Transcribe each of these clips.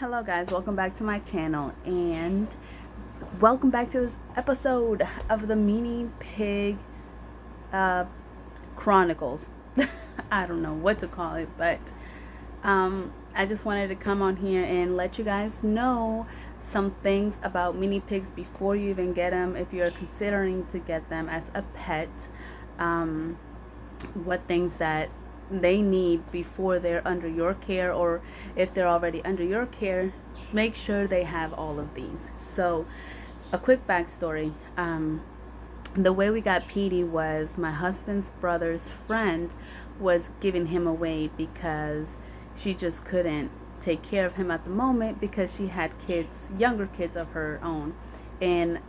Hello guys, welcome back to my channel and welcome back to this episode of the Mini Pig uh, Chronicles. I don't know what to call it, but I just wanted to come on here and let you guys know some things about mini pigs before you even get them, if you're considering to get them as a pet. What things that they need before they're under your care, or if they're already under your care, make sure they have all of these. So a quick backstory. The way we got Petey was my husband's brother's friend was giving him away because she just couldn't take care of him at the moment because she had kids, younger kids of her own. And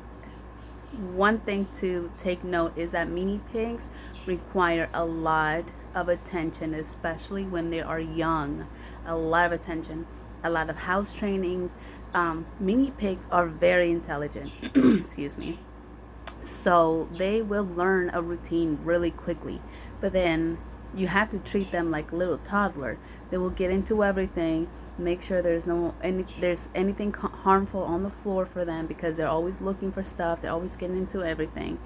one thing to take note is that mini pigs require a lot of attention, especially when they are young. A lot of attention, a lot of house trainings. Mini pigs are very intelligent. Excuse me. So they will learn a routine really quickly, but then you have to treat them like a little toddler. They will get into everything. Make sure there's anything harmful on the floor for them, because they're always looking for stuff. They're always getting into everything.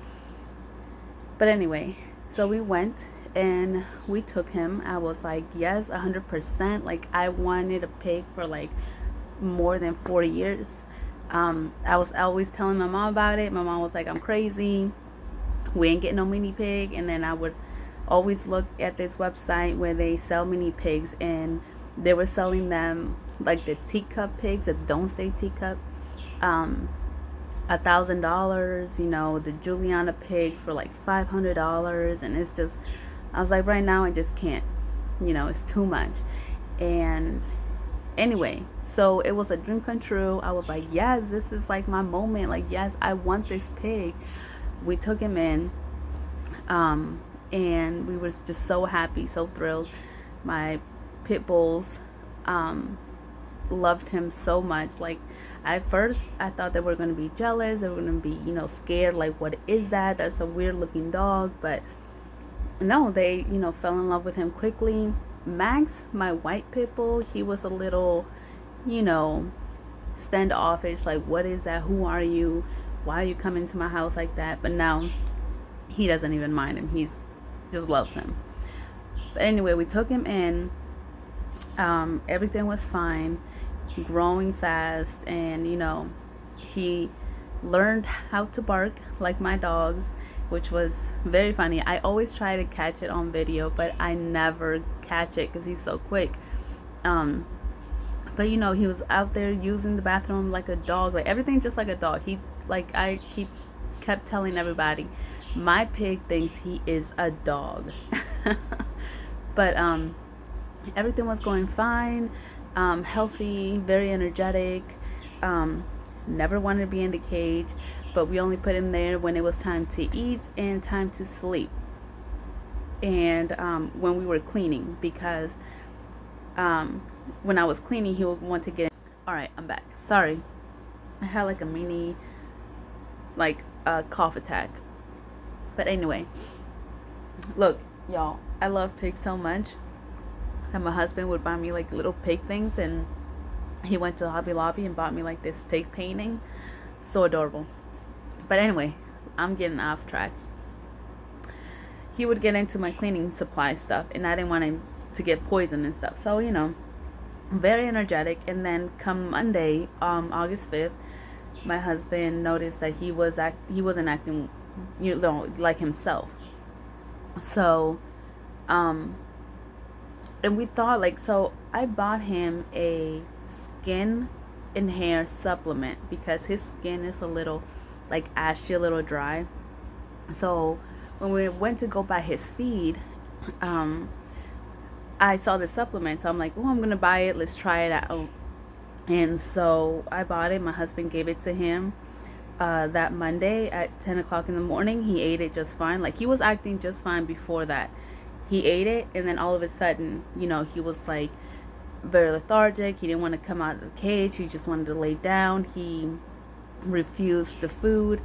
But anyway, so we went and we took him. I was like, yes, 100%. Like, I wanted a pig for like more than 40 years. I was always telling my mom about it. My mom was like, I'm crazy, we ain't getting no mini pig. And then I would always look at this website where they sell mini pigs, and they were selling them like the teacup pigs that don't stay teacup, $1,000. You know, the Juliana pigs were like $500, and it's just, I was like, right now I just can't, it's too much. And anyway, so it was a dream come true. I was like, yes, this is like my moment. Like, yes, I want this pig. We took him in, and we were just so happy, so thrilled. My pit bulls loved him so much. Like, at first I thought they were going to be jealous. They were going to be, scared. Like, what is that? That's a weird looking dog. But no, they, fell in love with him quickly. Max, my white pit bull, he was a little, standoffish. Like, what is that? Who are you? Why are you coming to my house like that? But now he doesn't even mind him. He's just loves him. But anyway, we took him in. Everything was fine, growing fast, and he learned how to bark like my dogs, which was very funny. I always try to catch it on video, but I never catch it because he's so quick. But he was out there using the bathroom like a dog, like everything just like a dog. I kept telling everybody, my pig thinks he is a dog. But everything was going fine, healthy, very energetic. Never wanted to be in the cage, but we only put him there when it was time to eat and time to sleep, and when we were cleaning, because when I was cleaning, he would want to get in. All right, I'm back. Sorry, I had like a mini cough attack. But anyway, look, y'all, I love pigs so much that my husband would buy me like little pig things, and he went to Hobby Lobby and bought me like this pig painting. So adorable. But anyway, I'm getting off track. He would get into my cleaning supply stuff, and I didn't want him to get poison and stuff. So, very energetic. And then come Monday, August 5th, my husband noticed that he wasn't acting, like himself. So, and we thought, so I bought him a skin and hair supplement because his skin is a little ashy, a little dry. So when we went to go buy his feed, I saw the supplement, so I'm like, oh, I'm gonna buy it, let's try it out. And so I bought it. My husband gave it to him that Monday at 10 o'clock in the morning. He ate it just fine. Like, he was acting just fine before that. He ate it, and then all of a sudden, he was like very lethargic. He didn't want to come out of the cage. He just wanted to lay down. He refused the food.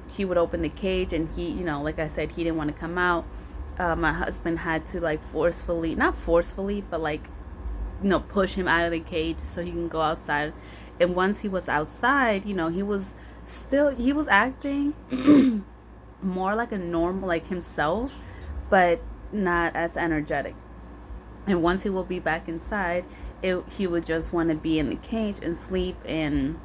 He would open the cage, and he, like I said, he didn't want to come out. My husband had to forcefully, not forcefully, but push him out of the cage so he can go outside. And once he was outside, he was acting more like a normal, like himself, but not as energetic. And once he will be back inside, he would just want to be in the cage and sleep, and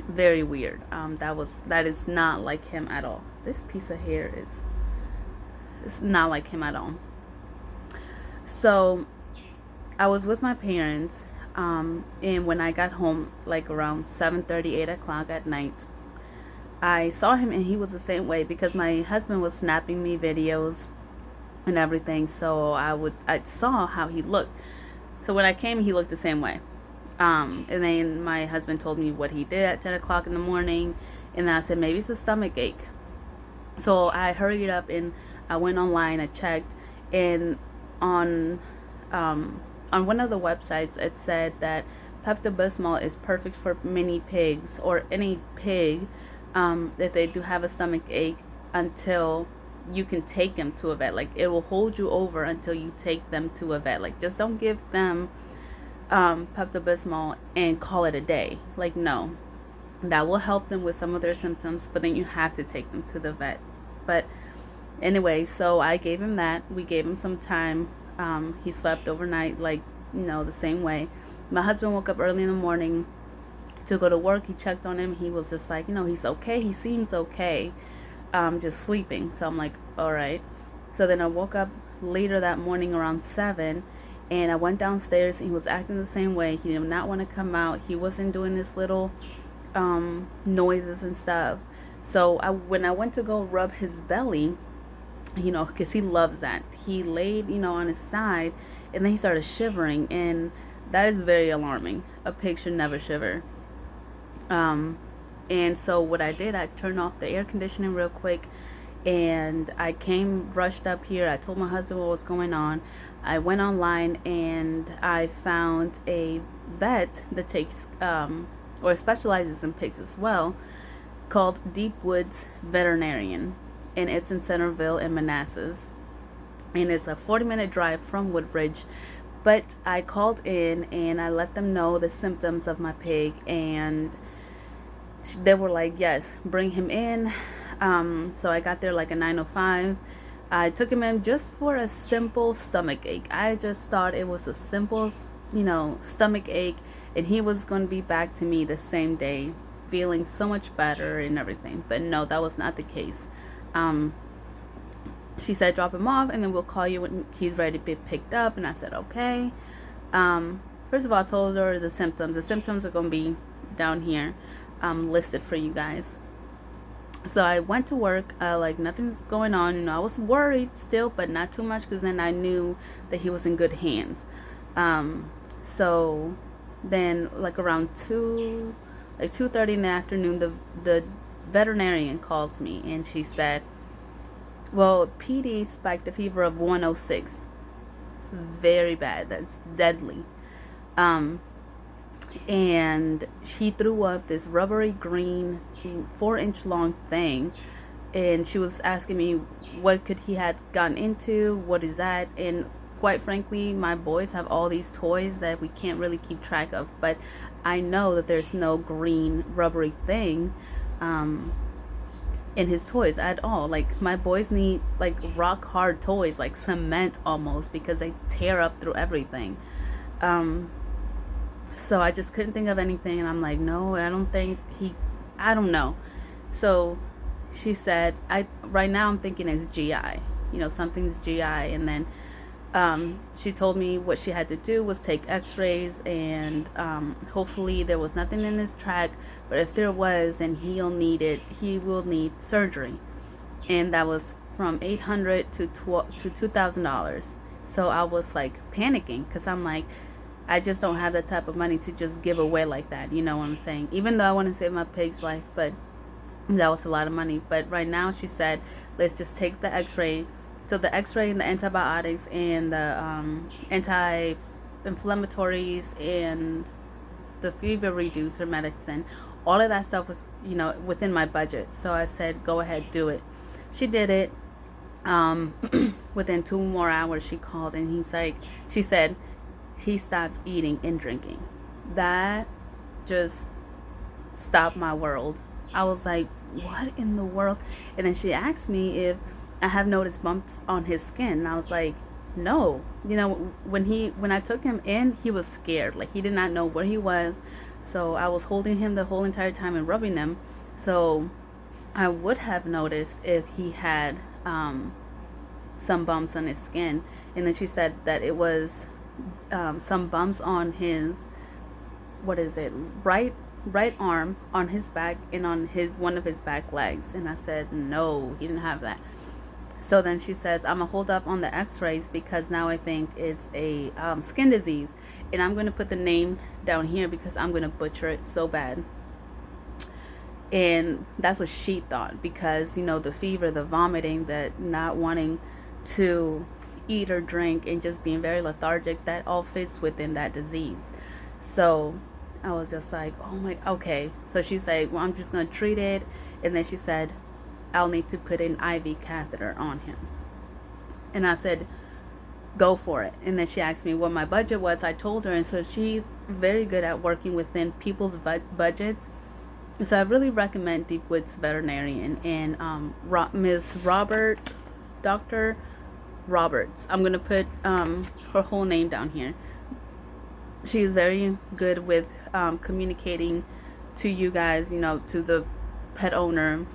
very weird. That is not like him at all. This piece of hair is it's not like him at all. So I was with my parents, and when I got home, like around 7:30, 8 o'clock at night, I saw him, and he was the same way because my husband was snapping me videos and everything. So I saw how he looked. So when I came, he looked the same way. And then my husband told me what he did at 10 o'clock in the morning, and then I said maybe it's a stomach ache. So I hurried up and I went online. I checked, and on on one of the websites it said that Pepto-Bismol is perfect for mini pigs or any pig, if they do have a stomach ache, until you can take them to a vet. Like, it will hold you over until you take them to a vet. Like, just don't give them Pepto-Bismol and call it a day. Like, no, that will help them with some of their symptoms, but then you have to take them to the vet. But anyway, so I gave him that. We gave him some time. He slept overnight, like, the same way. My husband woke up early in the morning to go to work. He checked on him. He was just like, he's okay. He seems okay, just sleeping. So I'm like, all right. So then I woke up later that morning around 7, and I went downstairs. He was acting the same way. He did not want to come out. He wasn't doing this little noises and stuff. So when I went to go rub his belly, because he loves that, he laid, on his side, and then he started shivering, and that is very alarming. A pig should never shiver. And so what I did, I turned off the air conditioning real quick, and I rushed up here. I told my husband what was going on. I went online, and I found a vet that takes, or specializes in pigs as well, called Deep Woods Veterinarian, and it's in Centerville in Manassas, and it's a 40-minute drive from Woodbridge. But I called in and I let them know the symptoms of my pig, and they were like, yes, bring him in. So I got there like a 9:05. I took him in just for a simple stomach ache. I just thought it was a simple, stomach ache, and he was going to be back to me the same day, feeling so much better and everything. But no, that was not the case. She said, drop him off, and then we'll call you when he's ready to be picked up. And I said, okay. First of all, I told her the symptoms. The symptoms are going to be down here, listed for you guys. So I went to work, like nothing's going on. I was worried still, but not too much, because then I knew that he was in good hands. So then, like around 2:30 in the afternoon, the veterinarian calls me, and she said, well, PD spiked a fever of 106. Very bad. That's deadly. And he threw up this rubbery green 4-inch long thing, and she was asking me what could he had gotten into, what is that. And quite frankly, my boys have all these toys that we can't really keep track of, but I know that there's no green rubbery thing in his toys at all. Like, my boys need like rock hard toys, like cement almost, because they tear up through everything. So I just couldn't think of anything, and I'm like, no, I don't know. So she said, right now I'm thinking it's GI, something's GI. And then she told me what she had to do was take x-rays, and hopefully there was nothing in his tract, but if there was, then he will need surgery. And that was from $800 to $2,000. So I was like panicking, because I'm like, I just don't have that type of money to just give away like that. You know what I'm saying? Even though I want to save my pig's life, but that was a lot of money. But right now she said, let's just take the x-ray. So the x-ray and the antibiotics and the anti-inflammatories and the fever reducer medicine, all of that stuff was, within my budget. So I said, go ahead, do it. She did it. Within 2 more hours she called, and she said, he stopped eating and drinking. That just stopped my world. I was like, what in the world? And then she asked me if I have noticed bumps on his skin. And I was like, no. You know, when I took him in, he was scared. Like, he did not know where he was. So I was holding him the whole entire time and rubbing him. So I would have noticed if he had some bumps on his skin. And then she said that it was some bumps on his, what is it, right arm, on his back, and on his one of his back legs. And I said, no, he didn't have that. So then she says, I'm gonna hold up on the x-rays because now I think it's a skin disease. And I'm gonna put the name down here because I'm gonna butcher it so bad. And that's what she thought, because, you know, the fever, the vomiting, that not wanting to eat or drink, and just being very lethargic, that all fits within that disease. So I was just like, oh my, okay. So she said, well, I'm just going to treat it. And then she said, I'll need to put an IV catheter on him. And I said, go for it. And then she asked me what my budget was. I told her. And so she's very good at working within people's budgets. So I really recommend Deep Woods Veterinarian and Ms. Dr. Roberts. I'm going to put her whole name down here. She's very good with communicating to you guys, you know, to the pet owner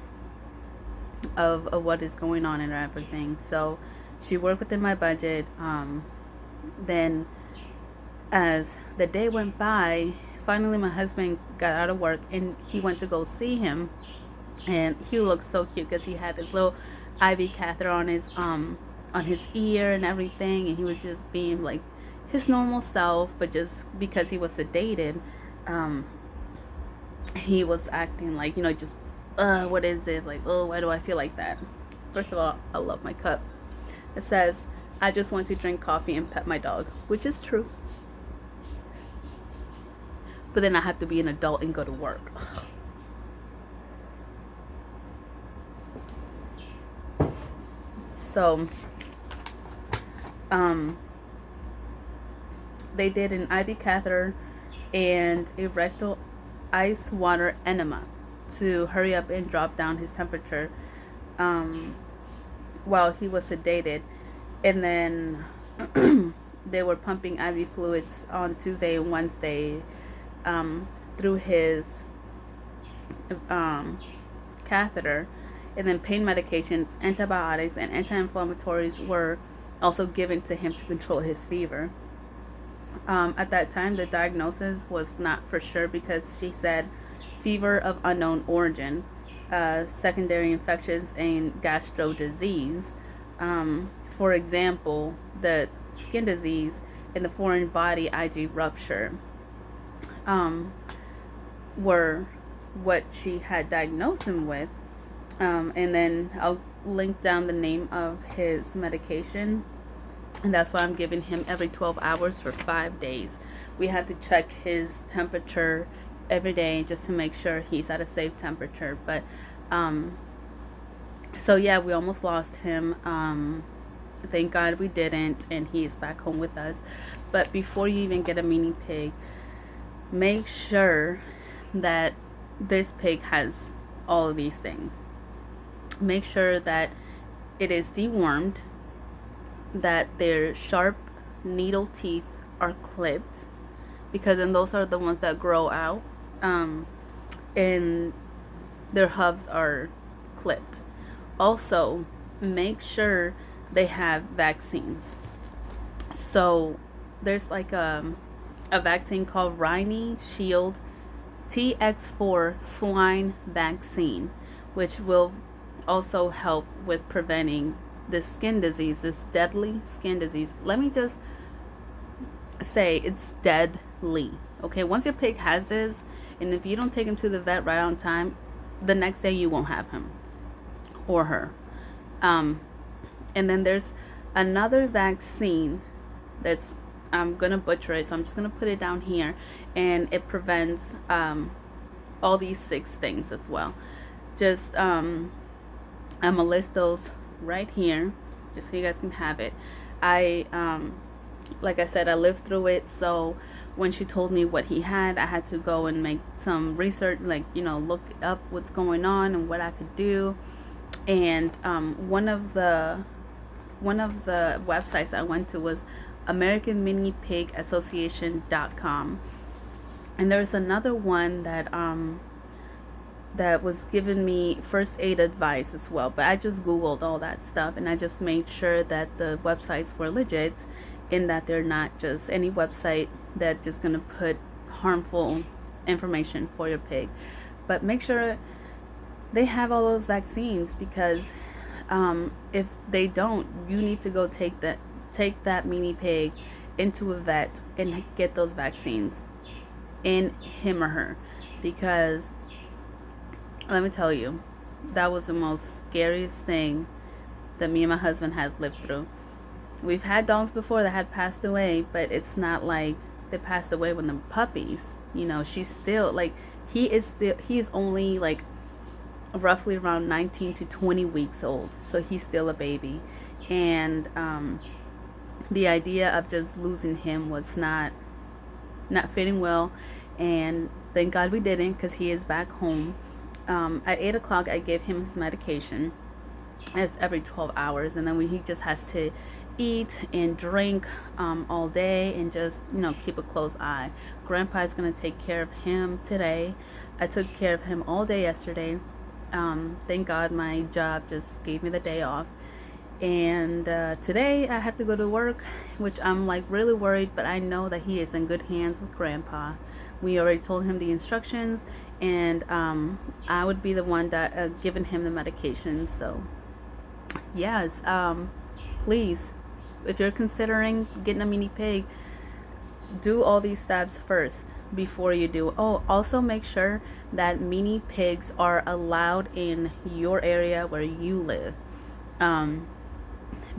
of what is going on and everything. So she worked within my budget. Then as the day went by, finally my husband got out of work and he went to go see him. And he looked so cute because he had his little IV catheter on his ear and everything. And he was just being like his normal self, but just because he was sedated, he was acting like, you know, just what is this, like, oh, why do I feel like that? First of all, I love my cup. It says, I just want to drink coffee and pet my dog, which is true, but then I have to be an adult and go to work. So they did an IV catheter and a rectal ice water enema to hurry up and drop down his temperature while he was sedated. And then they were pumping IV fluids on Tuesday and Wednesday through his catheter. And then pain medications, antibiotics, and anti-inflammatories were also given to him to control his fever. At that time, the diagnosis was not for sure because she said fever of unknown origin, secondary infections, and gastro disease. For example, the skin disease and the foreign body IG rupture were what she had diagnosed him with. And then I'll link down the name of his medication. And that's why I'm giving him every 12 hours for 5 days. We have to check his temperature every day just to make sure he's at a safe temperature. But so yeah, we almost lost him. Thank God we didn't, and he's back home with us. But before you even get a mini pig, make sure that this pig has all of these things. Make sure that it is dewormed, that their sharp needle teeth are clipped, because then those are the ones that grow out, and their hooves are clipped. Also, make sure they have vaccines. So there's like a vaccine called Rhine Shield TX4 swine vaccine, which will also help with preventing this skin disease, this deadly skin disease. Let me just say it's deadly. Okay, once your pig has this, and if you don't take him to the vet right on time, the next day you won't have him or her. And then there's another vaccine that's, I'm gonna butcher it, so I'm just gonna put it down here, and it prevents all these 6 things as well. Just I'm gonna list those right here just so you guys can have it. I like I said, I lived through it. So when she told me what he had, I had to go and make some research, like, look up what's going on and what I could do. And one of the websites I went to was AmericanMiniPigAssociation.com, and there's another one that was giving me first aid advice as well. But I just Googled all that stuff, and I just made sure that the websites were legit, in that they're not just any website that just gonna put harmful information for your pig. But make sure they have all those vaccines, because if they don't, you need to go take that mini pig into a vet and get those vaccines in him or her, because let me tell you, that was the most scariest thing that me and my husband had lived through. We've had dogs before that had passed away, but it's not like they passed away when they're puppies. She's still like, he is only like roughly around 19 to 20 weeks old, so he's still a baby. And the idea of just losing him was not fitting well, and thank God we didn't, because he is back home. At 8 o'clock I gave him his medication, as every 12 hours, and then when he just has to eat and drink all day, and just keep a close eye. Grandpa is going to take care of him today. I took care of him all day yesterday. Thank God my job just gave me the day off, and today I have to go to work, which I'm like really worried, but I know that he is in good hands with Grandpa. We already told him the instructions, and I would be the one that giving him the medication. So yes, please, if you're considering getting a mini pig, do all these steps first before you do. Oh, also make sure that mini pigs are allowed in your area where you live,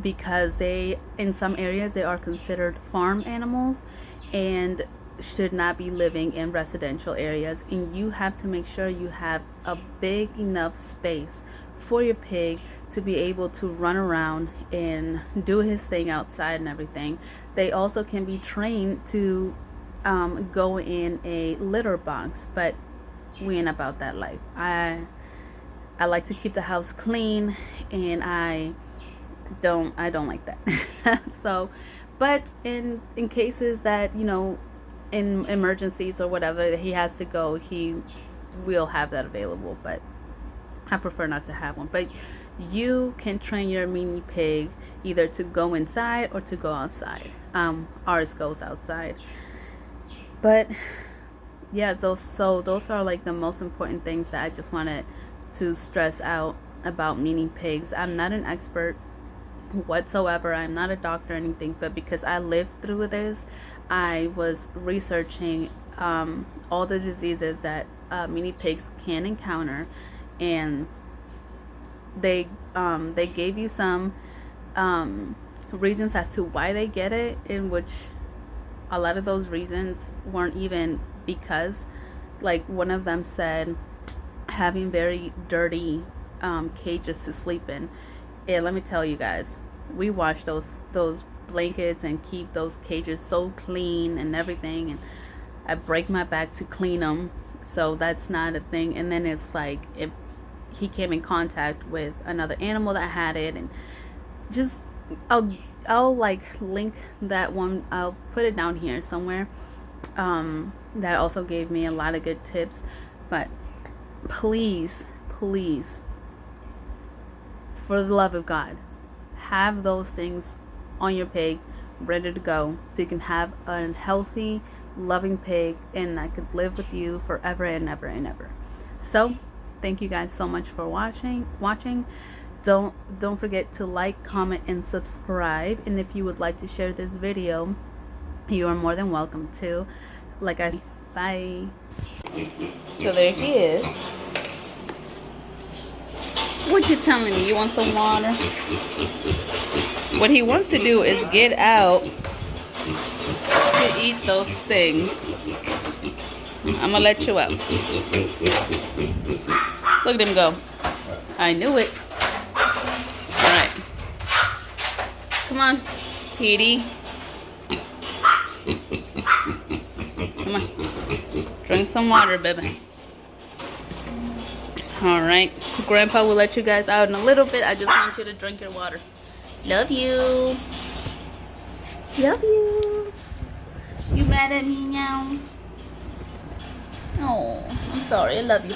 because in some areas they are considered farm animals and should not be living in residential areas, and you have to make sure you have a big enough space for your pig to be able to run around and do his thing outside and everything. They also can be trained to go in a litter box, but we ain't about that life. I like to keep the house clean, and I don't like that. So, but in cases that in emergencies or whatever he has to go, he will have that available, but I prefer not to have one. But you can train your mini pig either to go inside or to go outside. Ours goes outside. But yeah, those are like the most important things that I just wanted to stress out about mini pigs. I'm not an expert whatsoever. I'm not a doctor or anything, but because I lived through this, I was researching all the diseases that mini pigs can encounter, and they gave you some reasons as to why they get it, in which a lot of those reasons weren't even because, like, one of them said having very dirty cages to sleep in. And let me tell you guys, we wash those blankets and keep those cages so clean and everything, and I break my back to clean them, so that's not a thing. And then it's like, if he came in contact with another animal that had it, and just I'll like link that one, I'll put it down here somewhere. That also gave me a lot of good tips. But please, for the love of God, have those things on your pig ready to go, so you can have a healthy, loving pig, and that could live with you forever and ever and ever. So thank you guys so much for watching. Don't forget to like, comment, and subscribe. And if you would like to share this video, you are more than welcome to. Like I said, bye. So there he is. What you telling me? You want some water? What he wants to do is get out to eat those things. I'm gonna let you out. Look at him go. I knew it. Alright. Come on, Petey. Come on. Drink some water, baby. Alright. Grandpa will let you guys out in a little bit. I just want you to drink your water. Love you. Love you. You mad at me now? Oh, I'm sorry. I love you.